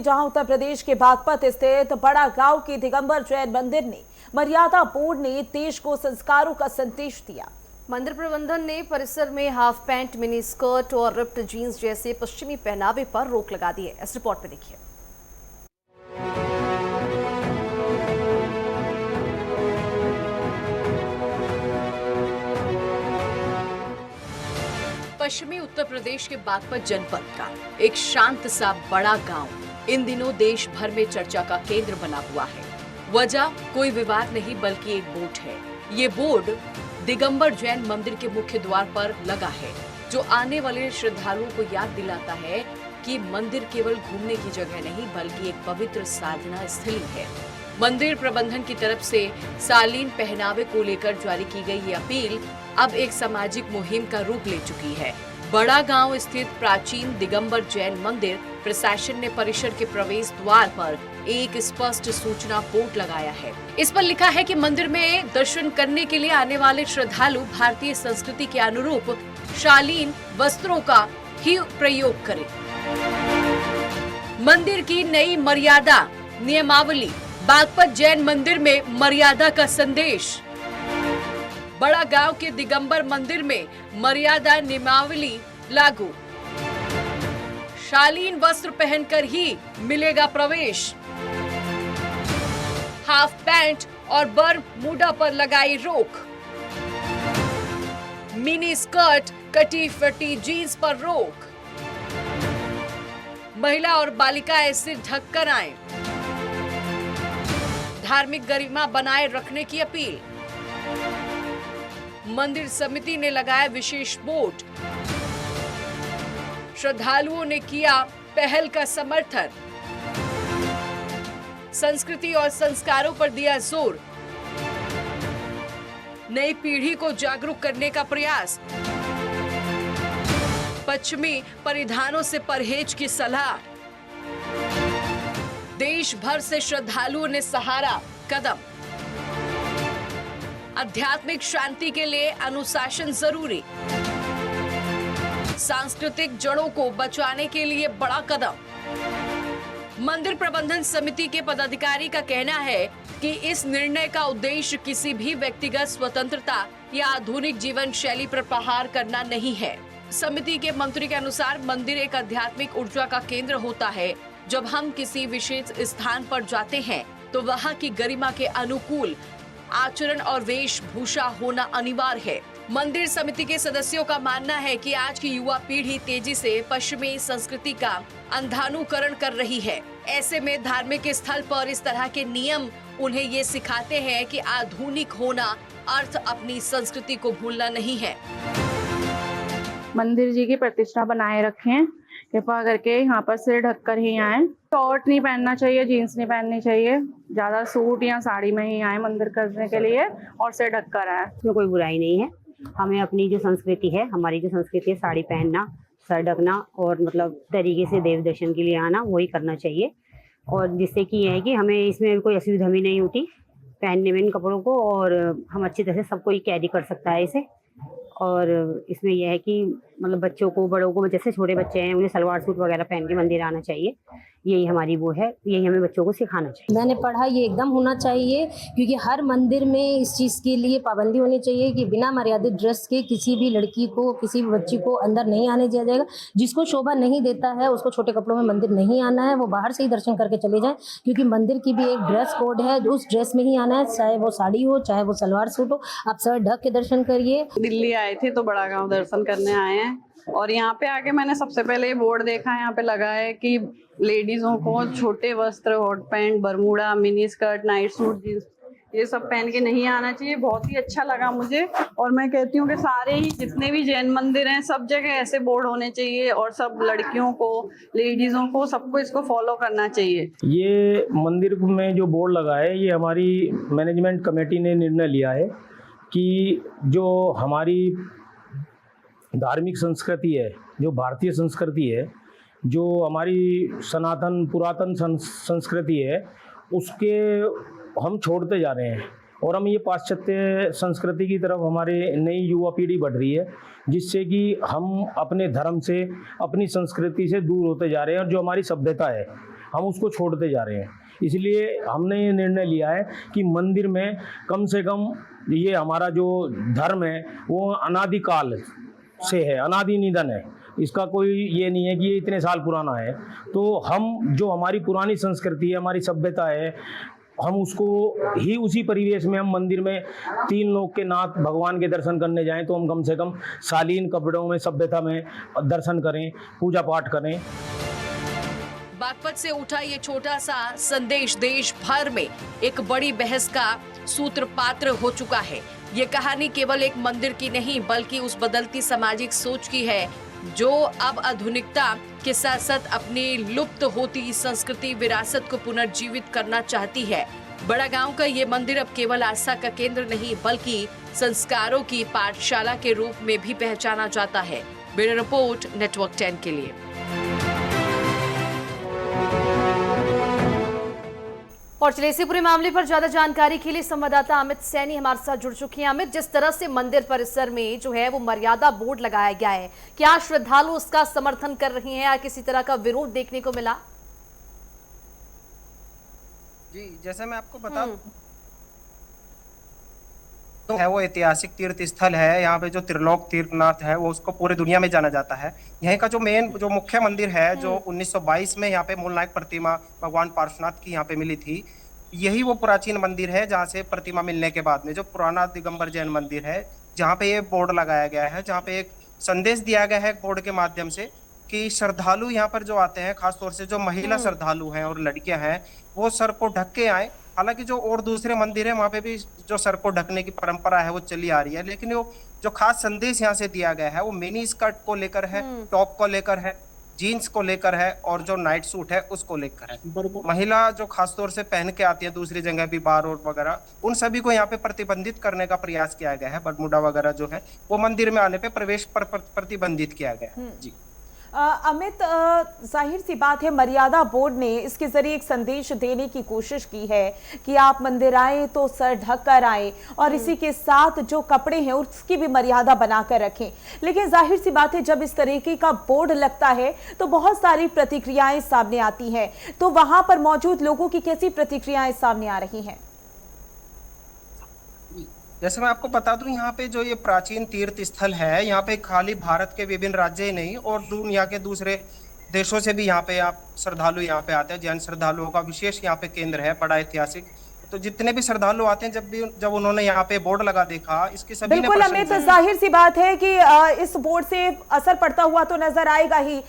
जहां उत्तर प्रदेश के बागपत स्थित बड़ा गांव के दिगंबर जैन मंदिर ने मर्यादा बोर्ड ने देश को संस्कारों का संदेश दिया। मंदिर प्रबंधन ने परिसर में हाफ पैंट, मिनी स्कर्ट और रिप्ड जीन्स जैसे पश्चिमी पहनावे पर रोक लगा दी है। इस रिपोर्ट में देखिए। पश्चिमी उत्तर प्रदेश के बागपत जनपद का एक शांत सा बड़ा गांव इन दिनों देश भर में चर्चा का केंद्र बना हुआ है। वजह कोई विवाद नहीं बल्कि एक बोर्ड है। ये बोर्ड दिगंबर जैन मंदिर के मुख्य द्वार पर लगा है, जो आने वाले श्रद्धालुओं को याद दिलाता है कि मंदिर केवल घूमने की जगह नहीं बल्कि एक पवित्र साधना स्थली है। मंदिर प्रबंधन की तरफ से शालीन पहनावे को लेकर जारी की गई ये अपील अब एक सामाजिक मुहिम का रूप ले चुकी है। बड़ा गांव स्थित प्राचीन दिगंबर जैन मंदिर प्रशासन ने परिसर के प्रवेश द्वार पर एक स्पष्ट सूचना बोर्ड लगाया है। इस पर लिखा है कि मंदिर में दर्शन करने के लिए आने वाले श्रद्धालु भारतीय संस्कृति के अनुरूप शालीन वस्त्रों का ही प्रयोग करें। मंदिर की नई मर्यादा नियमावली, बागपत जैन मंदिर में मर्यादा का संदेश। बड़ा गांव के दिगंबर मंदिर में मर्यादा नियमावली लागू। शालीन वस्त्र पहनकर ही मिलेगा प्रवेश। हाफ पैंट और बरमूडा पर लगाई रोक। मिनी स्कर्ट, कटी फटी जीन्स पर रोक। महिला और बालिकाएं सिर ढककर आएं। धार्मिक गरिमा बनाए रखने की अपील। मंदिर समिति ने लगाया विशेष बोर्ड। श्रद्धालुओं ने किया पहल का समर्थन। संस्कृति और संस्कारों पर दिया जोर। नई पीढ़ी को जागरूक करने का प्रयास। पश्चिमी परिधानों से परहेज की सलाह। देश भर से श्रद्धालुओं ने सहारा कदम। आध्यात्मिक शांति के लिए अनुशासन जरूरी। सांस्कृतिक जड़ों को बचाने के लिए बड़ा कदम। मंदिर प्रबंधन समिति के पदाधिकारी का कहना है कि इस निर्णय का उद्देश्य किसी भी व्यक्तिगत स्वतंत्रता या आधुनिक जीवन शैली पर प्रहार करना नहीं है। समिति के मंत्री के अनुसार मंदिर एक आध्यात्मिक ऊर्जा का केंद्र होता है। जब हम किसी विशेष स्थान पर जाते हैं तो वहाँ की गरिमा के अनुकूल आचरण और वेशभूषा होना अनिवार्य है। मंदिर समिति के सदस्यों का मानना है कि आज की युवा पीढ़ी तेजी से पश्चिमी संस्कृति का अंधानुकरण कर रही है। ऐसे में धार्मिक स्थल पर इस तरह के नियम उन्हें ये सिखाते हैं कि आधुनिक होना अर्थ अपनी संस्कृति को भूलना नहीं है। मंदिर जी की प्रतिष्ठा बनाए रखें, कृपा करके यहाँ पर सिर ढककर ही आए। शॉर्ट नहीं पहनना चाहिए, जीन्स नहीं पहननी चाहिए, ज्यादा सूट या साड़ी में ही आए मंदिर करने के लिए और सिर ढककर आए। इसमें कोई बुराई नहीं है। हमें अपनी जो संस्कृति है, हमारी जो संस्कृति है, साड़ी पहनना, सर ढकना और मतलब तरीके से देव दर्शन के लिए आना, वही करना चाहिए। और जिससे कि यह है कि हमें इसमें कोई असुविधा भी नहीं होती पहनने में इन कपड़ों को, और हम अच्छी तरह से सब कोई कैरी कर सकता है इसे। और इसमें यह है कि मतलब बच्चों को, बड़ों को, जैसे छोटे बच्चे हैं उन्हें सलवार सूट वगैरह पहन के मंदिर आना चाहिए। यही हमारी वो है, यही हमें बच्चों को सिखाना चाहिए। मैंने पढ़ा ये एकदम होना चाहिए, क्योंकि हर मंदिर में इस चीज़ के लिए पाबंदी होनी चाहिए कि बिना मर्यादित ड्रेस के किसी भी लड़की को, किसी भी बच्ची को अंदर नहीं आने दिया जाएगा। जिसको शोभा नहीं देता है उसको छोटे कपड़ों में मंदिर नहीं आना है, वो बाहर से ही दर्शन करके चले जाएं, क्योंकि मंदिर की भी एक ड्रेस कोड है, उस ड्रेस में ही आना है, चाहे वो साड़ी हो चाहे वो सलवार सूट हो। आप सर ढक के दर्शन करिए। दिल्ली आए थे तो बड़ा गांव दर्शन करने आए हैं, और यहाँ पे आके मैंने सबसे पहले ये बोर्ड देखा, यहाँ पे लगा है कि लेडीजों को छोटे वस्त्र, hot pant, Bermuda, mini skirt, night suit, jeans, ये सब पहन के नहीं आना चाहिए। बहुत ही अच्छा लगा मुझे, और मैं कहती हूँ कि सारे ही जितने भी जैन मंदिर हैं सब जगह ऐसे बोर्ड होने चाहिए, और सब लड़कियों को, लेडीजों को, सबको इसको फॉलो करना चाहिए। ये मंदिर में जो बोर्ड लगा है, ये हमारी मैनेजमेंट कमेटी ने निर्णय लिया है कि जो हमारी धार्मिक संस्कृति है, जो भारतीय संस्कृति है, जो हमारी सनातन पुरातन संस्कृति है, उसके हम छोड़ते जा रहे हैं और हम ये पाश्चात्य संस्कृति की तरफ हमारे नई युवा पीढ़ी बढ़ रही है, जिससे कि हम अपने धर्म से, अपनी संस्कृति से दूर होते जा रहे हैं। और जो हमारी सभ्यता है, हम उसको छोड़ते जा रहे हैं। इसलिए हमने ये निर्णय लिया है कि मंदिर में कम से कम ये हमारा जो धर्म है वो अनादिकाल से है, अनादि निधन है, इसका कोई ये नहीं है कि ये इतने साल पुराना है। तो हम जो हमारी पुरानी संस्कृति है, हमारी सभ्यता है, हम उसको ही उसी परिवेश में हम मंदिर में 3 लोक के नाथ भगवान के दर्शन करने जाएं तो हम कम से कम शालीन कपड़ों में, सभ्यता में दर्शन करें, पूजा पाठ करें। बागपत से उठा ये छोटा सा संदेश देश भर में एक बड़ी बहस का सूत्रपात्र हो चुका है। ये कहानी केवल एक मंदिर की नहीं बल्कि उस बदलती सामाजिक सोच की है जो अब आधुनिकता के साथ साथ अपनी लुप्त होती संस्कृति विरासत को पुनर्जीवित करना चाहती है। बड़ा गांव का ये मंदिर अब केवल आस्था का केंद्र नहीं बल्कि संस्कारों की पाठशाला के रूप में भी पहचाना जाता है। ब्यूरो रिपोर्ट, नेटवर्क 10 के लिए। और चलिए इसी पूरे मामले पर ज्यादा जानकारी के लिए संवाददाता अमित सैनी हमारे साथ जुड़ चुके हैं। अमित, जिस तरह से मंदिर परिसर में जो है वो मर्यादा बोर्ड लगाया गया है, क्या श्रद्धालु उसका समर्थन कर रहे हैं या किसी तरह का विरोध देखने को मिला? जी, जैसे मैं आपको बता तो है वो ऐतिहासिक तीर्थ स्थल है। यहाँ पे जो त्रिलोक तीर्थनाथ है वो उसको पूरी दुनिया में जाना जाता है। यहीं का जो मुख्य मंदिर है जो 1922 में यहाँ पे मूलनायक प्रतिमा भगवान पार्श्वनाथ की यहाँ पे मिली थी, यही वो प्राचीन मंदिर है जहाँ से प्रतिमा मिलने के बाद में जो पुराना दिगंबर जैन मंदिर है, जहाँ पे ये बोर्ड लगाया गया है, जहाँ पे एक संदेश दिया गया है बोर्ड के माध्यम से कि श्रद्धालु यहाँ पर जो आते हैं, खासतौर से जो महिला श्रद्धालु हैं और लड़कियां हैं, वो सर को ढक के आए। हालांकि जो और दूसरे मंदिर है वहां पे भी जो सर को ढकने की परंपरा है वो चली आ रही है, लेकिन वो जो खास संदेश यहाँ से दिया गया है वो मिनी स्कर्ट को लेकर है, टॉप को लेकर है, जीन्स को लेकर है और जो नाइट सूट है उसको लेकर है। महिला जो खासतौर से पहन के आती है दूसरी जगह भी, बार और वगैरह, उन सभी को यहाँ पे प्रतिबंधित करने का प्रयास किया गया है। बरमूडा वगैरह जो है वो मंदिर में आने पे प्रवेश पर प्रतिबंधित किया गया है। जी अमित, जाहिर सी बात है मर्यादा बोर्ड ने इसके जरिए एक संदेश देने की कोशिश की है कि आप मंदिर आए तो सर ढक कर आए और इसी के साथ जो कपड़े हैं उसकी भी मर्यादा बनाकर रखें। लेकिन जाहिर सी बात है जब इस तरीके का बोर्ड लगता है तो बहुत सारी प्रतिक्रियाएं सामने आती हैं, तो वहां पर मौजूद लोगों की कैसी प्रतिक्रियाएं सामने आ रही हैं? जैसे मैं आपको बता दूं, यहाँ पे जो ये प्राचीन तीर्थ स्थल है, यहाँ पे खाली भारत के विभिन्न राज्य ही नहीं और दुनिया के दूसरे देशों से भी यहाँ पे आप श्रद्धालु यहाँ पे आते हैं। जैन श्रद्धालुओं का विशेष यहाँ पे केंद्र है, बड़ा ऐतिहासिक। तो जितने भी श्रद्धालु आते हैं, जब उन्होंने यहाँ पे बोर्ड लगा देखा, इसकी सभी बिल्कुल अमित, जाहिर सी बात है कि इस बोर्ड से असर पड़ता हुआ तो नजर आएगा ही,